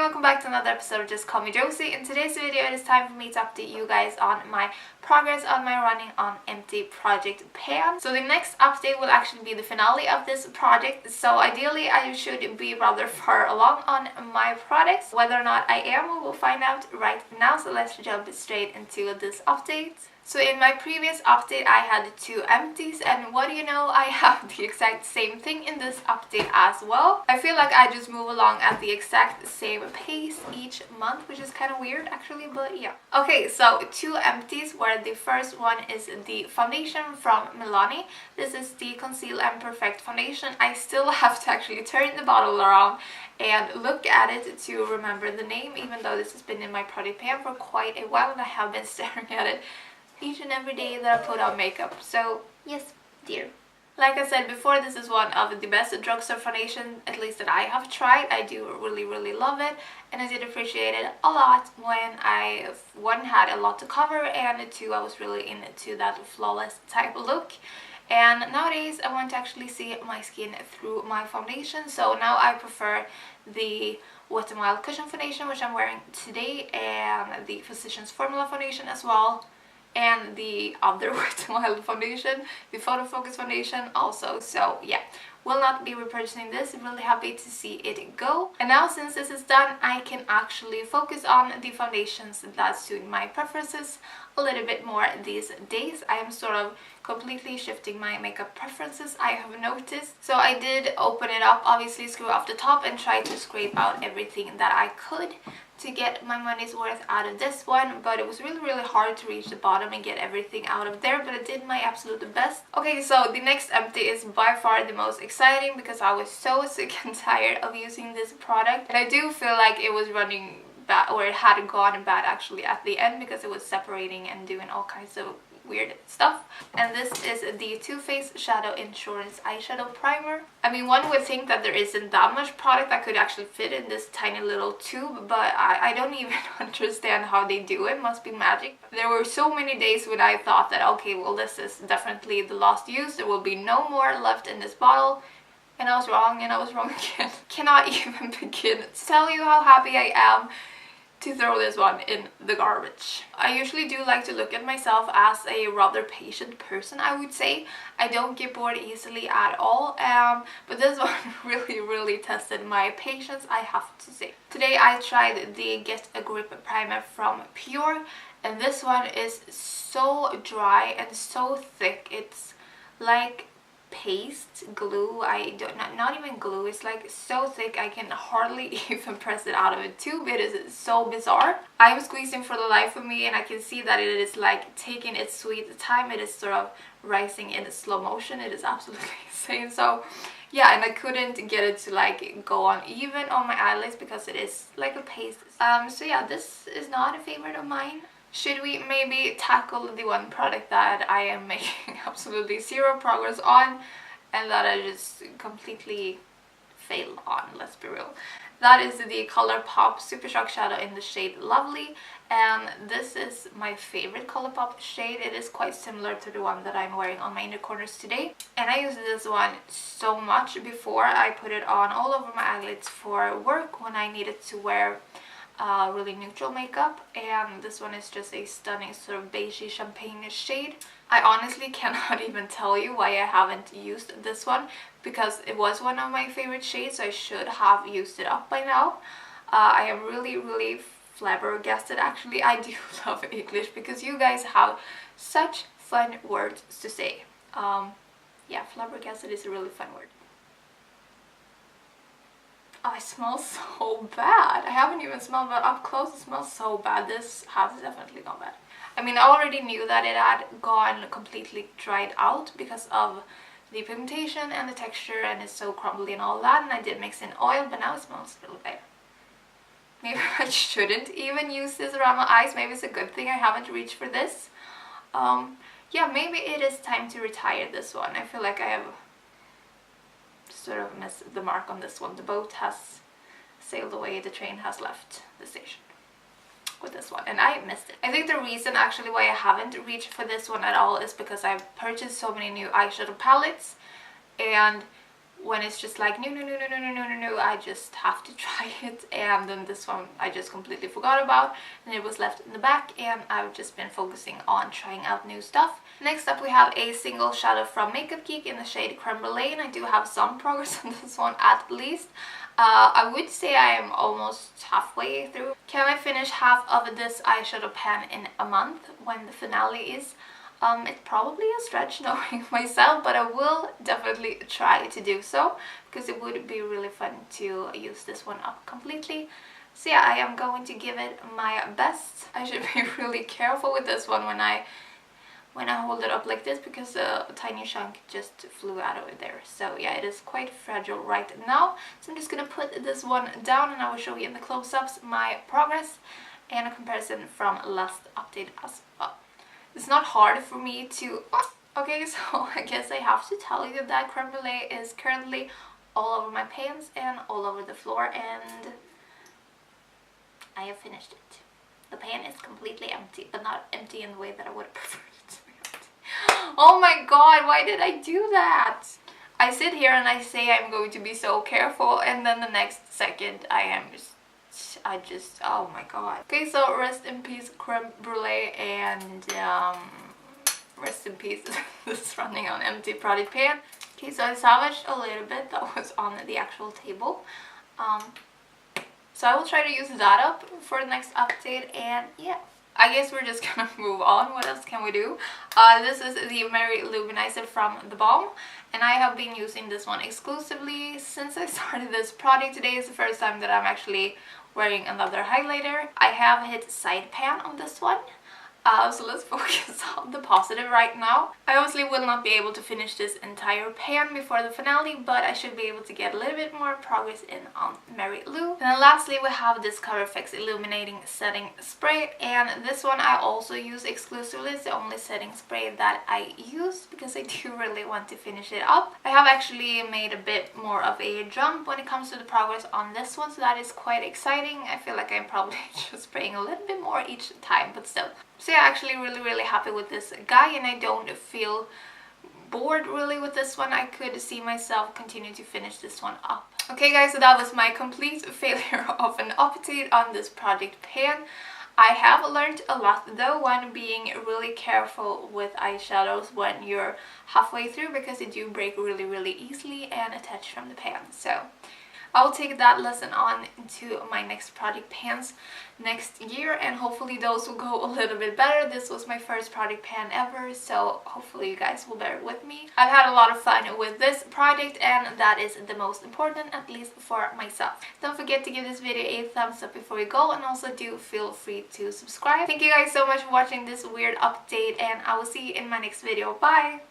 welcome back to another episode of Just Call Me Josie. In today's video, it is time for me to update you guys on my progress on my running on empty project pan. So the next update will actually be the finale of this project. So ideally, I should be rather far along on my products. Whether or not I am, we will find out right now. So let's jump straight into this update. So in my previous update I had 2 empties, and what do you know, I have the exact same thing in this update as well. I feel like I just move along at the exact same pace each month, which is kind of weird actually, but yeah. Okay, so 2 empties, where the first one is the foundation from Milani. This is the Conceal and Perfect foundation. I still have to actually turn the bottle around and look at it to remember the name, even though this has been in my project pan for quite a while and I have been staring at it each and every day that I put on makeup. So yes, dear. Like I said before, this is one of the best drugstore foundation, at least that I have tried. I do really love it, and I did appreciate it a lot when I, 1, had a lot to cover, and 2, I was really into that flawless type look. And nowadays I want to actually see my skin through my foundation, so now I prefer the Wet n Wild Cushion foundation, which I'm wearing today, and the Physicians Formula foundation as well, and the other Wet n Wild foundation, the Photo Focus foundation also. So yeah, will not be repurchasing this. I'm really happy to see it go. And now since this is done, I can actually focus on the foundations that suit my preferences a little bit more these days. I am sort of completely shifting my makeup preferences, I have noticed. So I did open it up, obviously screw off the top, and try to scrape out everything that I could to get my money's worth out of this one, but it was really hard to reach the bottom and get everything out of there, but I did my absolute best. Okay, so the next empty is by far the most exciting because I was so sick and tired of using this product, and I do feel like it was running bad, or it had gone bad actually at the end, because it was separating and doing all kinds of weird stuff. And this is the Too Faced Shadow Insurance Eyeshadow Primer. I mean, one would think that there isn't that much product that could actually fit in this tiny little tube, but I don't even understand how they do it. Must be magic. There were so many days when I thought that, okay, well, this is definitely the last use, there will be no more left in this bottle. And I was wrong, and I was wrong again. Cannot even begin to tell you how happy I am to throw this one in the garbage. I usually do like to look at myself as a rather patient person, I would say. I don't get bored easily at all, but this one really tested my patience, I have to say. Today I tried the Get a Grip primer from Pure, and this one is so dry and so thick. It's like paste glue. Not even glue, it's like so thick I can hardly even press it out of a tube. It is so bizarre. I'm squeezing for the life of me, and I can see that it is like taking its sweet time. It is sort of rising in slow motion. It is absolutely insane. So yeah, and I couldn't get it to like go on even on my eyelids because it is like a paste. So yeah, this is not a favorite of mine. Should we maybe tackle the one product that I am making absolutely zero progress on, and that I just completely fail on, let's be real. That is the Colourpop Super Shock Shadow in the shade Lovely, and this is my favorite Colourpop shade. It is quite similar to the one that I'm wearing on my inner corners today, and I used this one so much before. I put it on all over my eyelids for work when I needed to wear really neutral makeup, and this one is just a stunning sort of beigey champagne shade. I honestly cannot even tell you why I haven't used this one, because it was one of my favorite shades, so I should have used it up by now. I am really flabbergasted actually. I do love English because you guys have such fun words to say. Yeah, flabbergasted is a really fun word. Oh, it smells so bad. I haven't even smelled, but up close it smells so bad. This has definitely gone bad. I mean, I already knew that it had gone completely dried out because of the pigmentation and the texture, and it's so crumbly and all that, and I did mix in oil, but now it smells really bad. Maybe I shouldn't even use this around my eyes. Maybe it's a good thing I haven't reached for this. Yeah, maybe it is time to retire this one. I feel like I have sort of missed the mark on this one. The boat has sailed away, the train has left the station with this one, and I missed it. I think the reason actually why I haven't reached for this one at all is because I've purchased so many new eyeshadow palettes, and when it's just like no, I just have to try it. And then this one I just completely forgot about, and it was left in the back, and I've just been focusing on trying out new stuff. Next up we have a single shadow from Makeup Geek in the shade Creme Brulee, and I do have some progress on this one at least. I would say I am almost halfway through. Can I finish half of this eyeshadow pan in a month when the finale is? It's probably a stretch knowing myself, but I will definitely try to do so because it would be really fun to use this one up completely. So yeah, I am going to give it my best. I should be really careful with this one when I hold it up like this, because a tiny chunk just flew out of there. So yeah, it is quite fragile right now. So I'm just gonna put this one down, and I will show you in the close-ups my progress and a comparison from last update as well. It's not hard for me to... Okay, so I guess I have to tell you that creme brulee is currently all over my pants and all over the floor, and I have finished it. The pan is completely empty, but not empty in the way that I would have preferred it to be empty. Oh my god, why did I do that? I sit here and I say I'm going to be so careful, and then the next second I just oh my god. Okay, so rest in peace creme brulee, and rest in peace this is running on empty product pan. Okay, so I salvaged a little bit that was on the actual table. So I will try to use that up for the next update, and yeah. I guess we're just gonna move on. What else can we do? This is the Mary Luminizer from The Balm, and I have been using this one exclusively since I started this project. Today is the first time that I'm actually wearing another highlighter. I have hit side pan on this one. So let's focus on the positive right now. I obviously will not be able to finish this entire pan before the finale, but I should be able to get a little bit more progress in on Mary Lou. And then lastly we have this Colourpop Illuminating Setting Spray, and this one I also use exclusively. It's the only setting spray that I use because I do really want to finish it up. I have actually made a bit more of a jump when it comes to the progress on this one, so that is quite exciting. I feel like I'm probably just spraying a little bit more each time, but still. So yeah, actually really happy with this guy, and I don't feel bored really with this one. I could see myself continue to finish this one up. Okay guys, so that was my complete failure of an update on this project pan. I have learned a lot though when being really careful with eyeshadows when you're halfway through, because they do break really easily and attach from the pan. So I'll take that lesson on into my next project pans next year, and hopefully those will go a little bit better. This was my first project pan ever, so hopefully you guys will bear with me. I've had a lot of fun with this project, and that is the most important, at least for myself. Don't forget to give this video a thumbs up before you go, and also do feel free to subscribe. Thank you guys so much for watching this weird update, and I will see you in my next video. Bye!